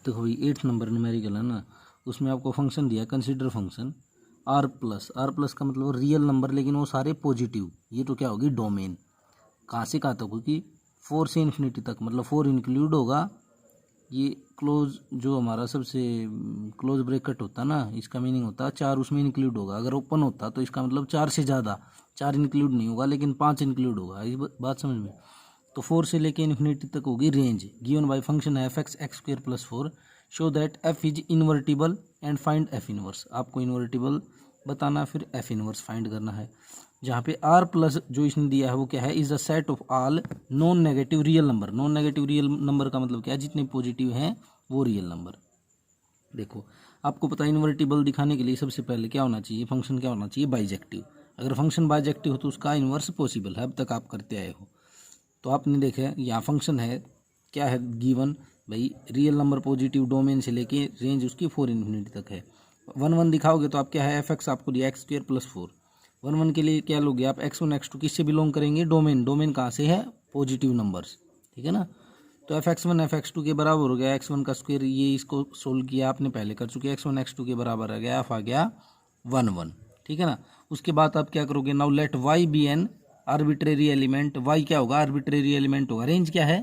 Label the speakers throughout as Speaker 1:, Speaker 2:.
Speaker 1: देखो भाई 8th number numerical है ना, उसमें आपको फंक्शन दिया है कंसीडर फंक्शन आर प्लस का मतलब रियल नंबर, लेकिन वो सारे पॉजिटिव। ये तो क्या होगी डोमेन, कहाँ से कहाँ तक होगी 4 से इन्फिनिटी तक, मतलब 4 इंक्लूड होगा। ये क्लोज जो हमारा सबसे क्लोज ब्रैकेट होता है ना, इसका मीनिंग होता है 4 उसमें इंक्लूड होगा। अगर ओपन होता तो इसका मतलब 4 से ज़्यादा, 4 इंक्लूड नहीं होगा लेकिन 5 इंक्लूड होगा। इस बात समझ में। तो 4 से लेके इन्फिनिटी तक होगी range given by function f x x square plus 4 show that F is invertible and find F inverse. आपको इन्वर्टिबल बताना फिर एफ इनवर्स फाइंड करना है। जहाँ पे आर प्लस जो इसने दिया है वो क्या है, is the set of all non negative real number. Non negative real number का मतलब क्या है, जितने पॉजिटिव हैं वो रियल नंबर। देखो आपको पता है इन्वर्टिबल दिखाने के लिए सबसे पहले क्या होना चाहिए, फंक्शन क्या होना चाहिए बाइजेक्टिव। अगर फंक्शन बाइजेक्टिव हो तो उसका इन्वर्स पॉसिबल है, अब तक आप करते आए हो। तो आपने देखा यहाँ फंक्शन है क्या है गिवन भाई, रियल नंबर पॉजिटिव डोमेन से लेके रेंज उसकी 4 इन्फिनिटी तक है। 1 दिखाओगे तो आप क्या है एफ एक्स आपको दिया एक्स स्क्र प्लस 4। 1 के लिए क्या लोगे आप x1 x2 किससे बिलोंग करेंगे, डोमेन। डोमेन कहाँ से है, पॉजिटिव नंबर्स, ठीक है ना। तो एफ एक्स1 एफ एक्स2 के बराबर हो गया x1 का स्क्वायर, ये इसको सोल्व किया आपने पहले कर चुके, x1 x2 के बराबर आ गया, एफ आ गया 1 ठीक है ना। उसके बाद आप क्या करोगे, now let y be an arbitrary element. y क्या होगा, आर्बिट्रेरी एलिमेंट होगा। रेंज क्या है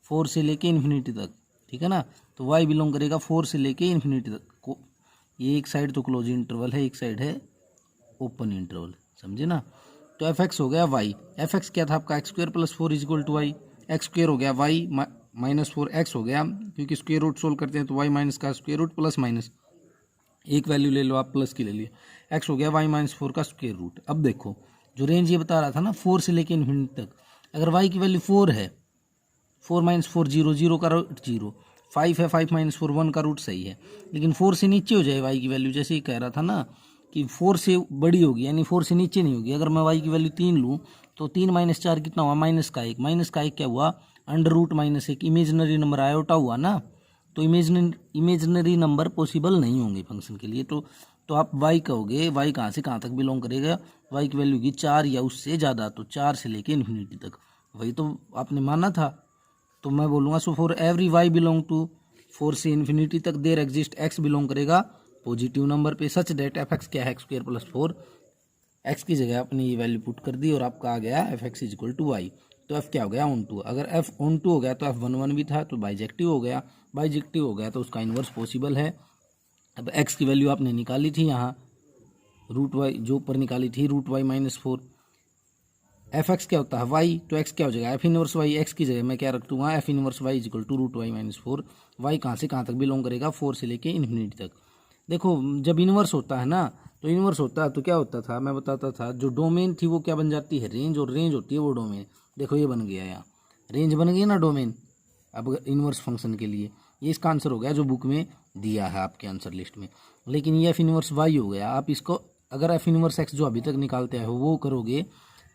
Speaker 1: 4 से लेके इन्फिनिटी तक, ठीक है ना। तो y बिलोंग करेगा 4 से लेके इन्फिनिटी तक। ये एक साइड तो क्लोज इंटरवल है, एक साइड है ओपन इंटरवल, समझे ना। तो एफ एक्स हो गया वाई, एफ एक्स क्या था आपका x square plus 4 is equal to y. X square हो गया वाई माइनस 4 एक्स हो गया, क्योंकि स्क्वायर रूट सोल्व करते हैं तो वाई माइनस का स्क्वायर रूट प्लस माइनस एक वैल्यू ले लो आप, प्लस की ले लिए, एक्स हो गया वाई माइनस 4 का स्क्वायर रूट। अब देखो जो रेंज ये बता रहा था ना 4 से लेके इन्फिनिटी तक, अगर वाई की वैल्यू 4 है, 4 माइनस 4 जीरो, जीरो का रूट जीरो, 5 है, 5 माइनस 4 1 का रूट सही है। लेकिन 4 से नीचे हो जाए वाई की वैल्यू, जैसे ही कह रहा था ना कि 4 से बड़ी होगी, यानी 4 से नीचे नहीं होगी। अगर मैं वाई की वैल्यू 3 लूँ तो 3 माइनस 4 कितना हुआ, माइनस का 1। माइनस का 1 क्या हुआ, under root minus 1, imaginary number iota हुआ ना। तो इमेजनरी नंबर पॉसिबल नहीं होंगे फंक्शन के लिए। तो आप वाई कहोगे, वाई कहाँ से कहाँ तक बिलोंग करेगा, वाई की वैल्यू की 4 या उससे ज़्यादा, तो 4 से लेके इन्फिनिटी तक, वही तो आपने माना था। तो मैं बोलूँगा so for every y belong to 4 से इन्फिनिटी तक देयर एग्जिस्ट एक्स बिलोंग करेगा पॉजिटिव नंबर पे, सच डेट एफ एक्स क्या है एक्स स्क्र प्लस 4। एक्स की जगह आपने ये वैल्यू पुट कर दी और आपका आ गया f x is equal to y. तो एफ क्या हो गया ऑन टू। अगर एफ ऑन टू हो गया तो एफ 1 भी था तो बाइजेक्टिव हो गया, बाइजेक्टिव हो गया तो उसका इन्वर्स पॉसिबल है। अब एक्स की वैल्यू आपने निकाली थी यहाँ, रूट वाई जो ऊपर निकाली थी root y minus 4। F x क्या होता है वाई, तो एक्स क्या हो जाएगा एफ इनवर्स वाई। एक्स की जगह मैं क्या रख दूंगा, f inverse y is equal to root y minus 4। Y कहाँ से कहाँ तक बिलोंग करेगा, 4 से लेके इन्फिनिटी तक। देखो जब इन्वर्स होता है ना, तो इन्वर्स होता है तो क्या होता था, मैं बताता था, जो डोमेन थी वो क्या बन जाती है रेंज, और रेंज होती है वो डोमेन। देखो ये बन गया, यहाँ रेंज बन गई ना डोमेन। अब इन्वर्स फंक्शन के लिए ये इसका आंसर हो गया जो बुक में दिया है आपके आंसर लिस्ट में। लेकिन ये एफ इनवर्स वाई हो गया। आप इसको अगर एफ इनवर्स एक्स जो अभी तक निकालते हैं वो करोगे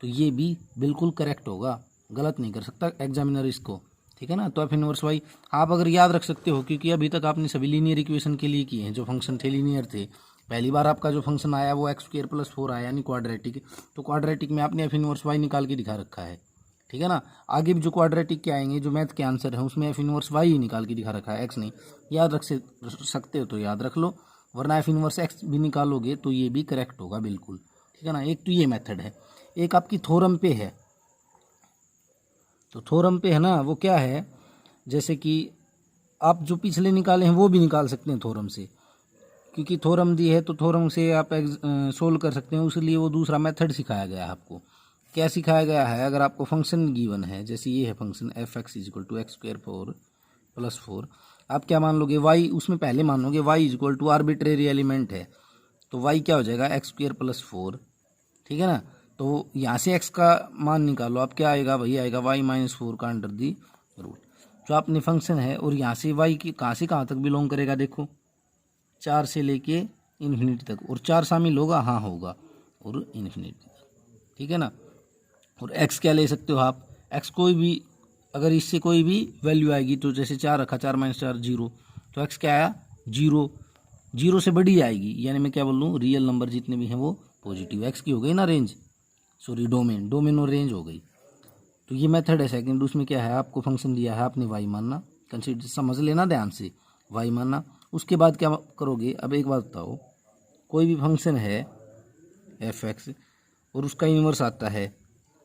Speaker 1: तो ये भी बिल्कुल करेक्ट होगा, गलत नहीं कर सकता एग्जामिनर इसको, ठीक है ना। तो एफ इनवर्स वाई आप अगर याद रख सकते हो, क्योंकि अभी तक आपने सभी लीनियर इक्वेशन के लिए किए हैं, जो फंक्शन थे लीनियर थे। पहली बार आपका जो फंक्शन आया वो एक्स स्क्र प्लस 4 आया, यानी क्वाड्रेटिक। तो क्वाड्रेटिक में आपने एफ इनवर्स वाई निकाल के दिखा रखा है, ठीक है ना। आगे भी जो क्वाड्रेटिक के आएंगे, जो मैथ के आंसर हैं, उसमें एफ इनवर्स वाई ही निकाल के दिखा रखा है, एक्स नहीं। याद रख सकते हो तो याद रख लो, वरना एफ इनवर्स एक्स भी निकालोगे तो ये भी करेक्ट होगा बिल्कुल, ठीक है ना। एक तो ये मेथड है, एक आपकी थ्योरम पे है। तो थ्योरम पे है ना, वो क्या है, जैसे कि आप जो पिछले निकाले हैं वो भी निकाल सकते हैं थ्योरम से, क्योंकि थ्योरम दी है तो थ्योरम से आप सोल्व कर सकते हैं। उसलिए वो दूसरा मेथड सिखाया गया है आपको। क्या सिखाया गया है, अगर आपको फंक्शन गिवन है, जैसे ये है function f x is equal to x square 4 plus 4, आप क्या मान लोगे वाई, उसमें पहले मान लोगे y is equal to arbitrary element है, तो वाई क्या हो जाएगा एक्स स्क्र प्लस 4, ठीक है ना। तो यहाँ से एक्स का मान निकालो, आप क्या आएगा, वही आएगा वाई माइनस 4 का अंडर दी रूट, जो आपने फंक्शन है। और यहाँ से वाई की कहाँ से कहाँ तक बिलोंग करेगा, देखो 4 से लेके इन्फिनिटी तक, और 4 शामिल होगा, हाँ होगा, और इन्फिनिटी तक, ठीक है ना। और एक्स क्या ले सकते हो आप, एक्स कोई भी, अगर इससे कोई भी वैल्यू आएगी, तो जैसे 4 रखा, 4 माइनस 4 जीरो, तो एक्स क्या आया जीरो, जीरो से बड़ी आएगी, यानी मैं क्या बोल लूँ, रियल नंबर जितने भी हैं वो पॉजिटिव। एक्स की हो गई ना रेंज, सॉरी डोमेन, डोमेन और रेंज हो गई। तो ये मेथड है सेकंड, उसमें क्या है, आपको फंक्शन दिया है, आपने वाई मानना, कंसीडर समझ लेना ध्यान से। वाई माना। उसके बाद क्या करोगे, अब एक बात बताओ, कोई भी फंक्शन है एफ एक्स और उसका इन्वर्स आता है,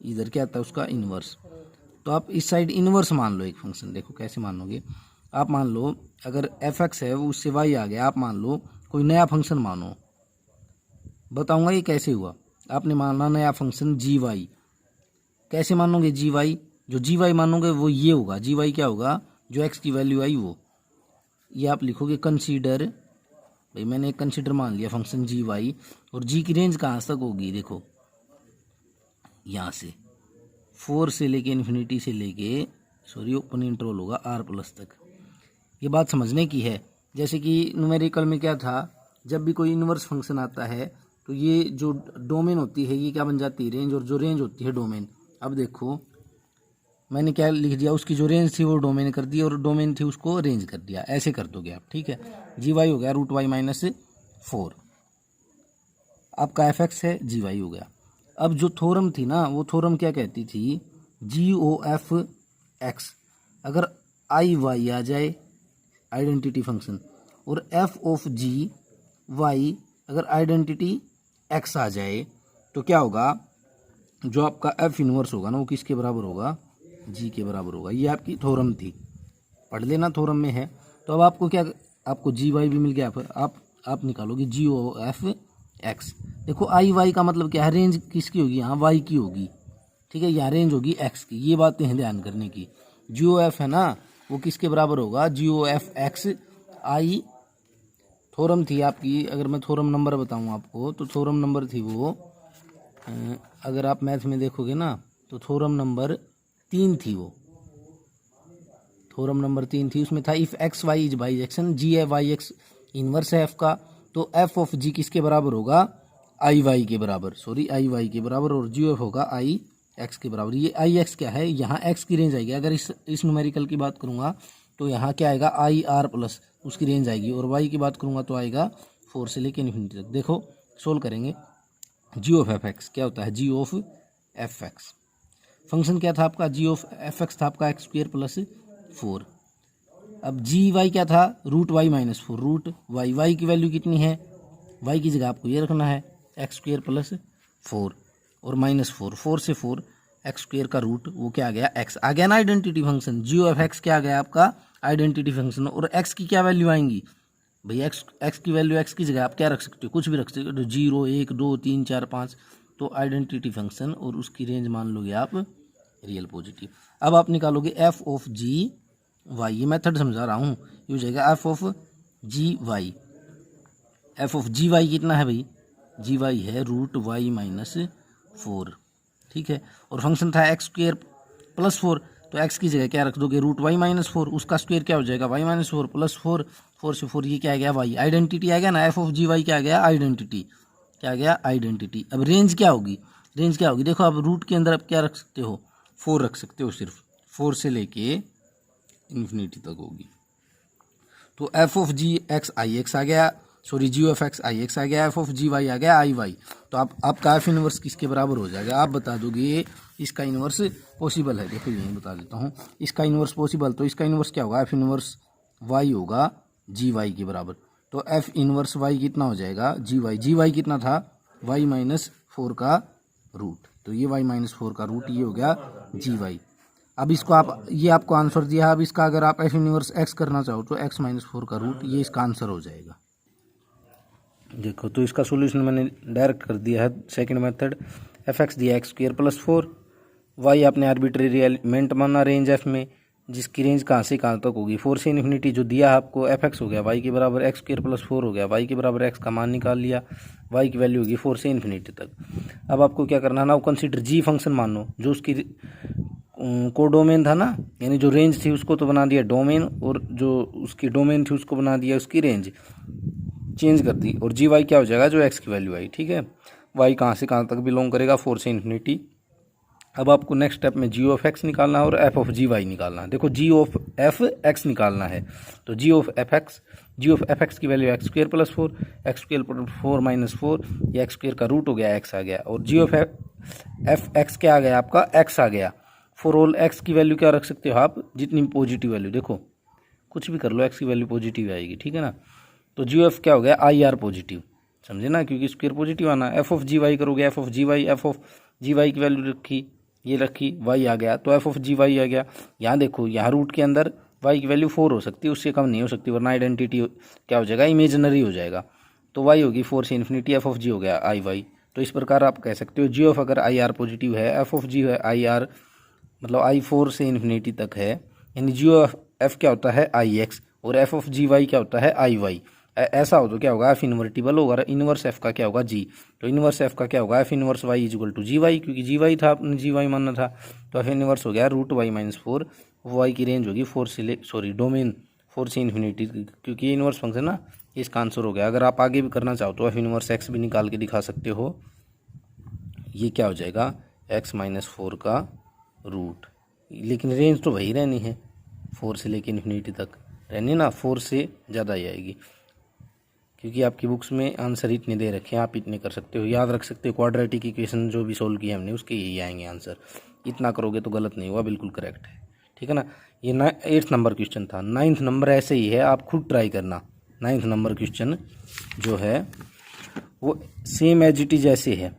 Speaker 1: इधर क्या आता है उसका इन्वर्स, तो आप इस साइड इन्वर्स मान लो एक फंक्शन। देखो कैसे मानोगे, आप मान लो अगर एफ एक्स है वो उससे वाई आ गया, आप मान लो कोई नया फंक्शन मानो, बताऊंगा ये कैसे हुआ। आपने माना नया फंक्शन जी वाई, कैसे मानोगे जी वाई, जो जी वाई मानोगे वो ये होगा, जी वाई क्या होगा, जो एक्स की वैल्यू आई वो, ये आप लिखोगे कंसीडर, भाई मैंने एक कंसीडर मान लिया फंक्शन जी वाई, और जी की रेंज कहाँ तक होगी, देखो यहाँ से 4 से लेके इन्फिनिटी से लेके सॉरी ओपन इंटरवल होगा आर प्लस तक। ये बात समझने की है। जैसे कि न्यूमेरिकल में क्या था, जब भी कोई इन्वर्स फंक्शन आता है तो ये जो डोमेन होती है ये क्या बन जाती है, रेंज, और जो रेंज होती है डोमेन। अब देखो मैंने क्या लिख दिया, उसकी जो रेंज थी वो डोमेन कर दी और डोमेन थी उसको रेंज कर दिया, ऐसे कर दोगे आप, ठीक है। जी वाई हो गया रूट वाई माइनस 4, आपका एफ एक्स है, जी वाई हो गया। अब जो थ्योरम थी ना, वो थ्योरम क्या कहती थी, जी ओ एफ एक्स अगर आई वाई आ जाए आइडेंटिटी फंक्शन, और एफ ऑफ जी वाई अगर आइडेंटिटी एक्स आ जाए, तो क्या होगा, जो आपका एफ इनवर्स होगा ना वो किसके बराबर होगा, जी के बराबर होगा। ये आपकी थ्योरम थी, पढ़ लेना थ्योरम में है। तो अब आपको क्या, आपको जी वाई भी मिल गया, फिर आप निकालोगे जी ओ एफ एक्स। देखो आई वाई का मतलब क्या है, रेंज किसकी होगी, यहाँ वाई की होगी, ठीक है, यहाँ रेंज होगी एक्स की। ये बातें हैं ध्यान करने की। जी ओ एफ है ना वो किसके बराबर होगा, जी ओ एफ एक्स आई, थ्योरम थी आपकी। अगर मैं थ्योरम नंबर बताऊँ आपको तो थ्योरम नंबर थी वो, अगर आप मैथ में देखोगे ना तो थ्योरम नंबर 3 थी वो, थ्योरम नंबर 3 थी। उसमें था if x y is by action, g है वाई एक्स इनवर्स है एफ का, तो एफ ऑफ जी किसके बराबर होगा, आई वाई के बराबर, सॉरी आई वाई के बराबर, और जी एफ होगा आई एक्स के बराबर। ये आई एक्स क्या है, यहाँ एक्स की रेंज आएगी। अगर इस न्यूमेरिकल की बात करूँगा तो यहाँ क्या आएगा आई आर प्लस, उसकी रेंज आएगी, और वाई की बात करूँगा तो आएगा 4 से लेकर इन्फिनिटी तक। देखो सोल्व करेंगे, जी ऑफ एफ एक्स क्या होता है, जी ऑफ एफ एक्स फंक्शन क्या था आपका, जी ऑफ एफ एक्स था आपका एक्स स्क्वेयर प्लस 4। अब जी वाई क्या था, root y minus 4, root y, y की वैल्यू कितनी है, वाई की जगह आपको ये रखना है एक्स स्क्वेयर प्लस 4 और माइनस 4, 4 से 4 एक्स स्क्वेयर का रूट, वो क्या आ गया, एक्स आ गया ना identity function. G of x क्या आ गया आपका आइडेंटिटी फंक्शन, और एक्स की क्या वैल्यू आएंगी भाई, एक्स की वैल्यू, एक्स की जगह आप क्या रख सकते हो, कुछ भी रख सकते हो, 0 1 2 3 4 5, तो आइडेंटिटी फंक्शन और उसकी रेंज मान लोगे आप रियल पॉजिटिव। अब आप निकालोगे एफ ऑफ जी वाई, ये मेथड समझा रहा हूँ, ये हो जाएगा f of g y. F of g y कितना है भाई, जी वाई है रूट वाई माइनस 4, ठीक है, और फंक्शन था एक्स स्क्वेयर प्लस 4, तो एक्स की जगह क्या रख दोगे, रूट वाई माइनस 4, उसका स्क्वेयर क्या हो जाएगा वाई माइनस 4 प्लस 4, 4 से 4 ये क्या आ गया वाई, आइडेंटिटी आ गया ना, एफ ऑफ जी वाई क्या आ गया आइडेंटिटी, क्या आ गया आइडेंटिटी। अब रेंज क्या होगी, रेंज क्या होगी, देखो आप रूट के अंदर आप क्या रख सकते हो, 4 रख सकते हो, सिर्फ 4 से लेके इन्फिनिटी तक होगी। तो f of g x i x आ गया, sorry g f x i x आ गया, एफ ऑफ जी वाई आ गया आई वाई। तो आपका एफ इनवर्स किसके बराबर हो जाएगा, आप बता दोगे इसका इनवर्स पॉसिबल है। देखो यही बता देता हूँ, इसका इनवर्स पॉसिबल, तो इसका इनवर्स क्या होगा, एफ इनवर्स वाई होगा जी वाई के बराबर। तो एफ इनवर्स वाई कितना हो जाएगा, जी वाई कितना था, वाई माइनस 4 का रूट, तो ये वाई माइनस 4 का रूट, ये हो गया जी वाई। अब इसको आप, ये आपको आंसर दिया है, अब इसका अगर आप एफ इनवर्स एक्स करना चाहो तो एक्स माइनस 4 का रूट, ये इसका आंसर हो जाएगा। देखो तो इसका सॉल्यूशन मैंने डायरेक्ट कर दिया है, सेकंड मेथड, एफ एक्स दिया एक्स स्क्वेयर प्लस 4, वाई आपने आर्बिट्रेरी एलिमेंट माना रेंज एफ में, जिसकी रेंज कहाँ से कहाँ तक होगी, 4 से इन्फिनिटी जो दिया है आपको, एफ एक्स हो गया वाई के बराबर एक्स स्क्वेयर प्लस 4 हो गया, वाई के बराबर एक्स का मान निकाल लिया, वाई की वैल्यू होगी 4 से इन्फिनिटी तक। अब आपको क्या करना है ना, कंसीडर जी फंक्शन मानो, जो उसकी कोडोमेन था ना, यानी जो रेंज थी उसको तो बना दिया डोमेन, और जो उसकी डोमेन थी उसको बना दिया उसकी रेंज, चेंज कर दी, और जी वाई क्या हो जाएगा, जो एक्स की वैल्यू आई, ठीक है। वाई कहाँ से कहाँ तक बिलोंग करेगा, 4 से इन्फिनिटी। अब आपको नेक्स्ट स्टेप में जी ऑफ एक्स निकालना है और एफ ऑफ जी वाई निकालना है। देखो जी ऑफ एफ एक्स निकालना है, तो जी ऑफ एफ एक्स की value x square plus 4, x square plus 4 minus 4, ये एक्स स्क्वेयर का रूट हो गया, एक्स आ गया, और जी ऑफ एफ एक्स क्या आ गया आपका, एक्स आ गया। फॉर ऑल एक्स की वैल्यू क्या रख सकते हो आप, जितनी पॉजिटिव वैल्यू, देखो कुछ भी कर लो, एक्स की वैल्यू पॉजिटिव आएगी, ठीक है ना। तो जी एफ क्या हो गया, आई आर पॉजिटिव, समझे ना, क्योंकि स्क्वायर पॉजिटिव आना। एफ ऑफ जी वाई करोगे, एफ ऑफ जी वाई की वैल्यू रखी, ये रखी, वाई आ गया, तो एफ ऑफ जी वाई आ गया। यहाँ देखो, यहाँ रूट के अंदर वाई की वैल्यू 4 हो सकती है, उससे कम नहीं हो सकती, वरना आइडेंटिटी क्या हो जाएगा, इमेजिनरी हो जाएगा। तो वाई होगी 4 से इन्फिनिटी, एफ ऑफ जी हो गया आई वाई। तो इस प्रकार आप कह सकते हो जी ऑफ अगर आई आर पॉजिटिव है, एफ ऑफ जी है आई आर मतलब आई 4 से इन्फिनिटी तक है, यानी जी ऑफ एफ क्या होता है आई एक्स, और एफ ऑफ जी वाई क्या होता है आई वाई। ऐसा हो तो क्या होगा, एफ इन्वर्टिबल होगा, इनवर्स एफ का क्या होगा जी। तो इनवर्स एफ का क्या होगा, f inverse y is equal to g y, क्योंकि जी वाई था, आपने जी वाई मानना था, तो एफ इनवर्स हो गया रूट वाई माइनस 4। वाई की रेंज होगी 4 से डोमेन 4 से इन्फिनिटी, क्योंकि ये इनवर्स फंक्शन ना, इसका आंसर हो गया। अगर आप आगे भी करना चाहो तो एफ इनवर्स एक्स भी निकाल के दिखा सकते हो, ये क्या हो जाएगा एक्स माइनस 4 का रूट, लेकिन रेंज तो वही रहनी है 4 से लेकर इन्फिनिटी तक रहनी ना, 4 से ज़्यादा ही आएगी, क्योंकि आपकी बुक्स में आंसर इतने दे रखे हैं, आप इतने कर सकते हो, याद रख सकते हो। क्वाड्रेटिक इक्वेशन जो भी सोल्व किया हमने उसके यही आएंगे आंसर, इतना करोगे तो गलत नहीं हुआ, बिल्कुल करेक्ट है, ठीक है ना। ये 8th नंबर क्वेश्चन था। 9th नंबर ऐसे ही है, आप खुद ट्राई करना। 9th नंबर क्वेश्चन जो है वो सेम एज इट इज ऐसे है,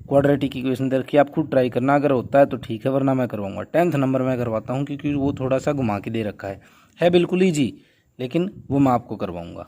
Speaker 1: क्वाड्रेटिक इक्वेशन दे रखी है, आप खुद ट्राई करना, अगर होता है तो ठीक है, वरना मैं करवाऊंगा। 10th नंबर मैं करवाता हूँ, क्योंकि वो थोड़ा सा घुमा के दे रखा है बिल्कुल ईजी, लेकिन वो मैं आपको करवाऊंगा।